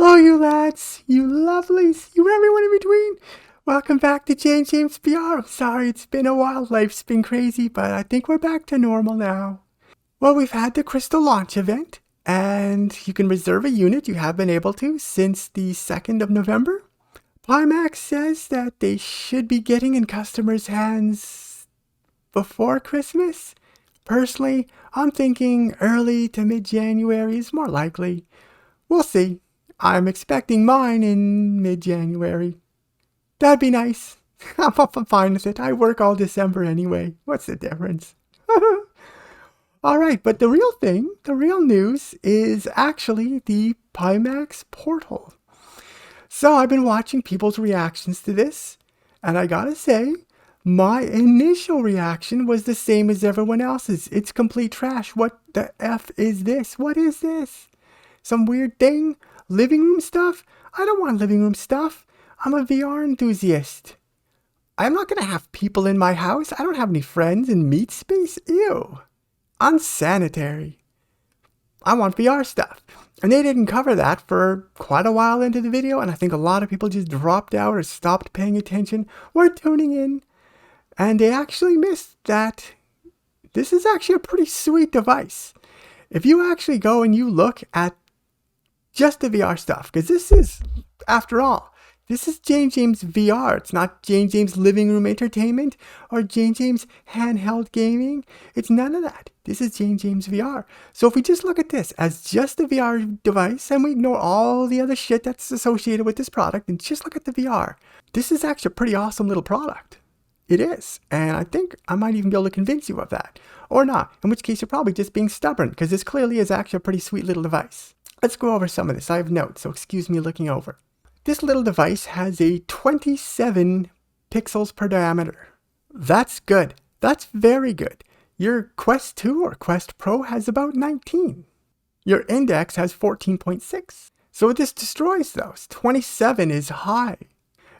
Hello, you lads, you lovelies, you everyone in between. Welcome back to JameJame VR. Sorry, it's been a while. Life's been crazy, but I think we're back to normal now. Well, we've had the Crystal launch event, and you can reserve a unit. You have been able to since the 2nd of November. Pimax says that they should be getting in customers' hands before Christmas. Personally, I'm thinking early to mid-January is more likely. We'll see. I'm expecting mine in mid-January. That'd be nice. I'm fine with it. I work all December anyway. What's the difference? Alright, but the real thing, the real news, is actually the Pimax Portal. So I've been watching people's reactions to this, and I gotta say, my initial reaction was the same as everyone else's. It's complete trash. What the F is this? What is this? Some weird thing? Living room stuff? I don't want living room stuff. I'm a VR enthusiast. I'm not going to have people in my house. I don't have any friends in meat space. Ew. Unsanitary. I want VR stuff. And they didn't cover that for quite a while into the video, and I think a lot of people just dropped out or stopped paying attention or tuning in. And they actually missed that this is actually a pretty sweet device. If you actually go and you look at just the VR stuff, because this is, after all, this is JameJame's VR. It's not JameJame's living room entertainment or JameJame's handheld gaming. It's none of that. This is JameJame's VR. So if we just look at this as just a VR device and we ignore all the other shit that's associated with this product and just look at the VR, this is actually a pretty awesome little product. It is. And I think I might even be able to convince you of that. Or not. In which case you're probably just being stubborn, because this clearly is actually a pretty sweet little device. Let's go over some of this. I have notes, so excuse me looking over. This little device has a 27 pixels per diameter. That's good. That's very good. Your Quest 2 or Quest Pro has about 19. Your Index has 14.6. So this destroys those. 27 is high.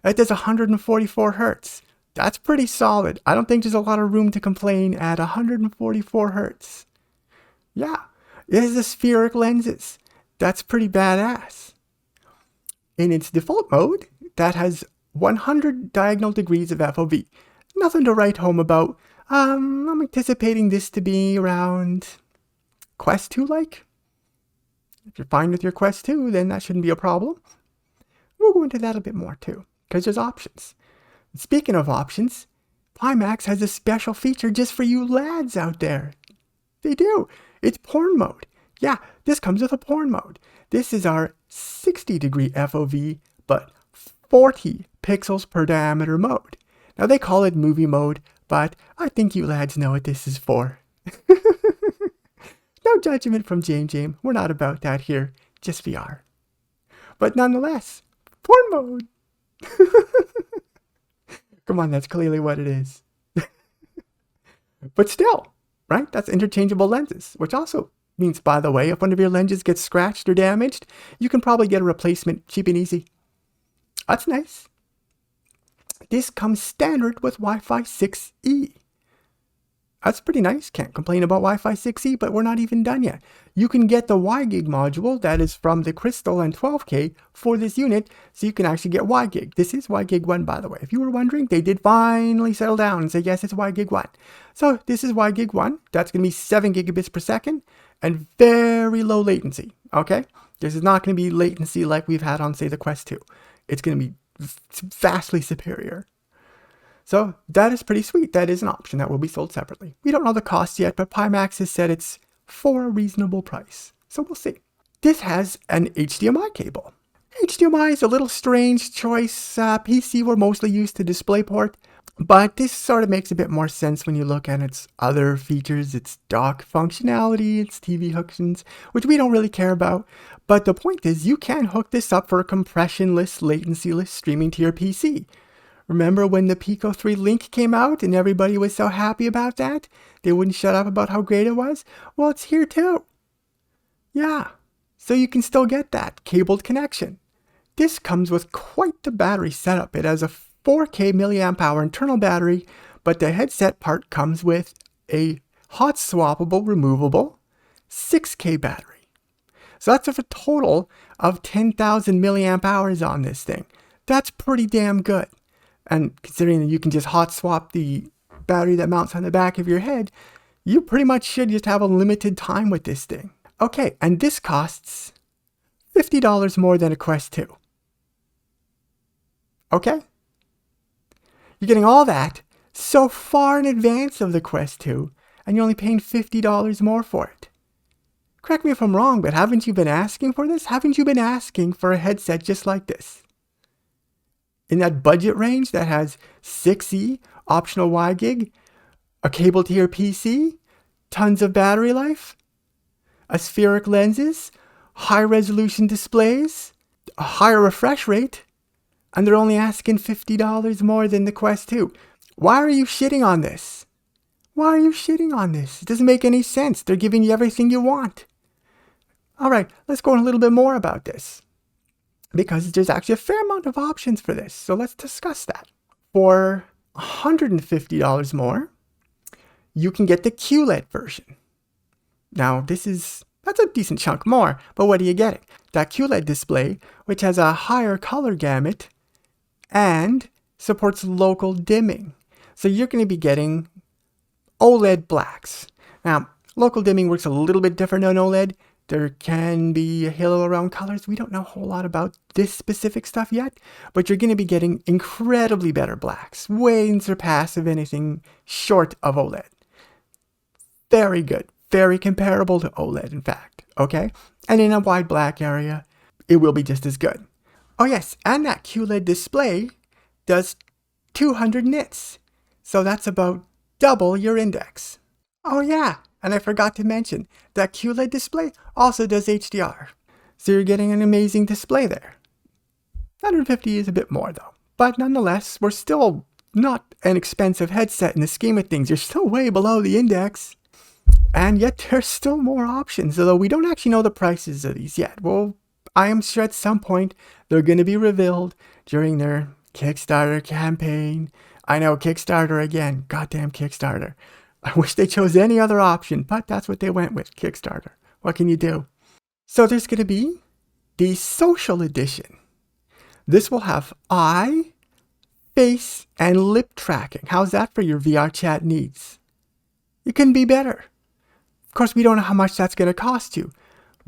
It does 144 hertz. That's pretty solid. I don't think there's a lot of room to complain at 144 hertz. Yeah, it has the spheric lenses. That's pretty badass. In its default mode, that has 100 diagonal degrees of FOV. Nothing to write home about. I'm anticipating this to be around Quest 2 like. If you're fine with your Quest 2, then that shouldn't be a problem. We'll go into that a bit more too, because there's options. Speaking of options, Pimax has a special feature just for you lads out there. They do. It's porn mode. Yeah, this comes with a porn mode. This is our 60 degree FOV, but 40 pixels per diameter mode. Now they call it movie mode, but I think you lads know what this is for. No judgment from JameJame. We're not about that here. Just VR. But nonetheless, porn mode. Come on, that's clearly what it is. But still, right? That's interchangeable lenses, which also means, by the way, if one of your lenses gets scratched or damaged, you can probably get a replacement cheap and easy. That's nice. This comes standard with Wi-Fi 6E. That's pretty nice. Can't complain about Wi-Fi 6E, but we're not even done yet. You can get the WiGig module that is from the Crystal and 12K for this unit, so you can actually get WiGig. This is WiGig 1, by the way. If you were wondering, they did finally settle down and say, yes, it's WiGig 1. So this is WiGig 1. That's going to be 7 gigabits per second and very low latency, okay? This is not going to be latency like we've had on, say, the Quest 2. It's going to be vastly superior. So that is pretty sweet. That is an option that will be sold separately. We don't know the cost yet, but Pimax has said it's for a reasonable price. So we'll see. This has an HDMI cable. HDMI is a little strange choice. PC were mostly used to DisplayPort, but this sort of makes a bit more sense when you look at its other features, its dock functionality, its TV hooktions, which we don't really care about. But the point is, you can hook this up for compressionless, latencyless streaming to your PC. Remember when the Pico 3 Link came out and everybody was so happy about that? They wouldn't shut up about how great it was? Well, it's here too. Yeah, so you can still get that cabled connection. This comes with quite the battery setup. It has a 4K mAh internal battery, but the headset part comes with a hot swappable removable 6K battery. So that's a total of 10,000 milliamp hours on this thing. That's pretty damn good. And considering that you can just hot swap the battery that mounts on the back of your head, you pretty much should just have a limited time with this thing. Okay, and this costs $50 more than a Quest 2. Okay? You're getting all that so far in advance of the Quest 2, and you're only paying $50 more for it. Correct me if I'm wrong, but haven't you been asking for this? Haven't you been asking for a headset just like this? In that budget range that has 6E, optional WiGig, a cable to your PC, tons of battery life, aspheric lenses, high resolution displays, a higher refresh rate, and they're only asking $50 more than the Quest 2. Why are you shitting on this? Why are you shitting on this? It doesn't make any sense. They're giving you everything you want. All right, let's go on a little bit more about this, because there's actually a fair amount of options for this. So let's discuss that. For $150 more, you can get the QLED version. Now, that's a decent chunk more, but what are you getting? That QLED display, which has a higher color gamut and supports local dimming. So you're going to be getting OLED blacks. Now, local dimming works a little bit different on OLED. There can be a halo around colors. We don't know a whole lot about this specific stuff yet, but you're going to be getting incredibly better blacks, way in surpass of anything short of OLED. Very good. Very comparable to OLED, in fact. Okay? And in a wide black area, it will be just as good. Oh yes, and that QLED display does 200 nits. So that's about double your index. Oh yeah, and I forgot to mention, that QLED display also does HDR. So you're getting an amazing display there. 150 is a bit more though. But nonetheless, we're still not an expensive headset in the scheme of things. You're still way below the index. And yet there's still more options, although we don't actually know the prices of these yet. Well, I am sure at some point they're going to be revealed during their Kickstarter campaign. I know, Kickstarter again. Goddamn Kickstarter. I wish they chose any other option, but that's what they went with, Kickstarter. What can you do? So there's going to be the Social Edition. This will have eye, face, and lip tracking. How's that for your VR chat needs? It couldn't be better. Of course, we don't know how much that's going to cost you,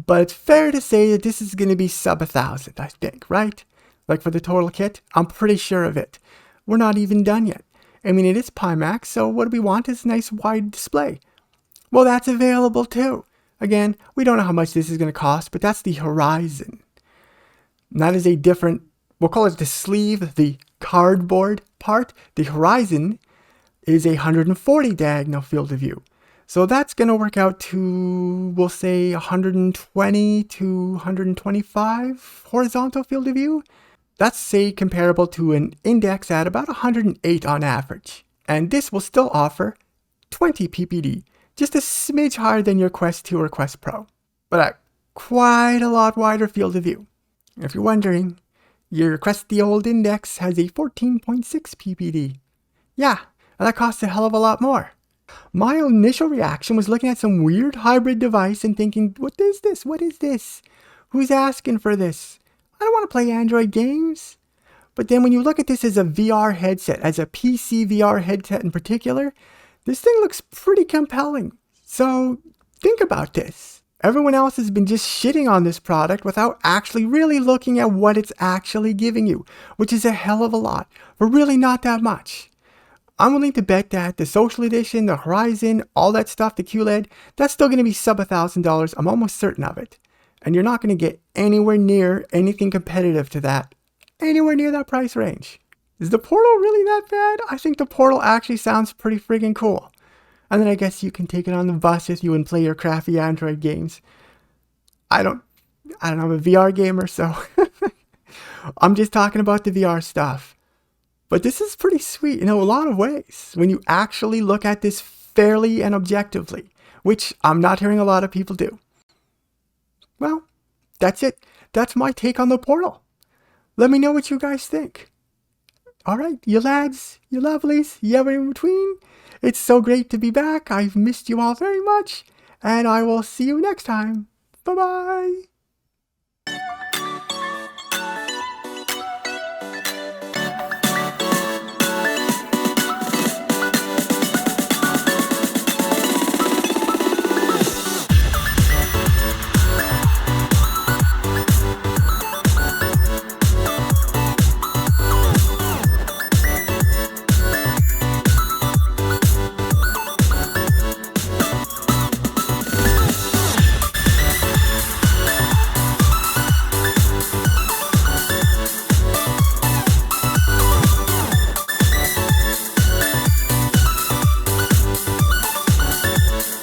but it's fair to say that this is going to be sub 1,000, I think, right? Like for the total kit, I'm pretty sure of it. We're not even done yet. I mean, it is Pimax, so what we want is a nice wide display. Well, that's available too. Again, we don't know how much this is going to cost, but that's the Horizon. And that is a different, we'll call it the sleeve, the cardboard part. The Horizon is a 140 diagonal field of view. So that's going to work out to, we'll say 120 to 125 horizontal field of view. That's, say, comparable to an index at about 108 on average. And this will still offer 20 ppd, just a smidge higher than your Quest 2 or Quest Pro, but at quite a lot wider field of view. If you're wondering, your Quest the old index has a 14.6 ppd. Yeah, and that costs a hell of a lot more. My initial reaction was looking at some weird hybrid device and thinking, what is this? What is this? Who's asking for this? I don't want to play Android games. But then when you look at this as a VR headset, as a PC VR headset in particular, this thing looks pretty compelling. So think about this. Everyone else has been just shitting on this product without actually really looking at what it's actually giving you, which is a hell of a lot for really not that much. I'm willing to bet that the Social Edition, the Horizon, all that stuff, the QLED, that's still going to be sub $1,000. I'm almost certain of it. And you're not going to get anywhere near anything competitive to that, anywhere near that price range. Is the Portal really that bad? I think the Portal actually sounds pretty friggin' cool. And then I guess you can take it on the bus with you and play your crappy Android games. I don't know, I'm a VR gamer, so I'm just talking about the VR stuff. But this is pretty sweet in a lot of ways when you actually look at this fairly and objectively, which I'm not hearing a lot of people do. Well, that's it. That's my take on the Portal. Let me know what you guys think. All right, you lads, you lovelies, you ever in between. It's so great to be back. I've missed you all very much, and I will see you next time. Bye-bye.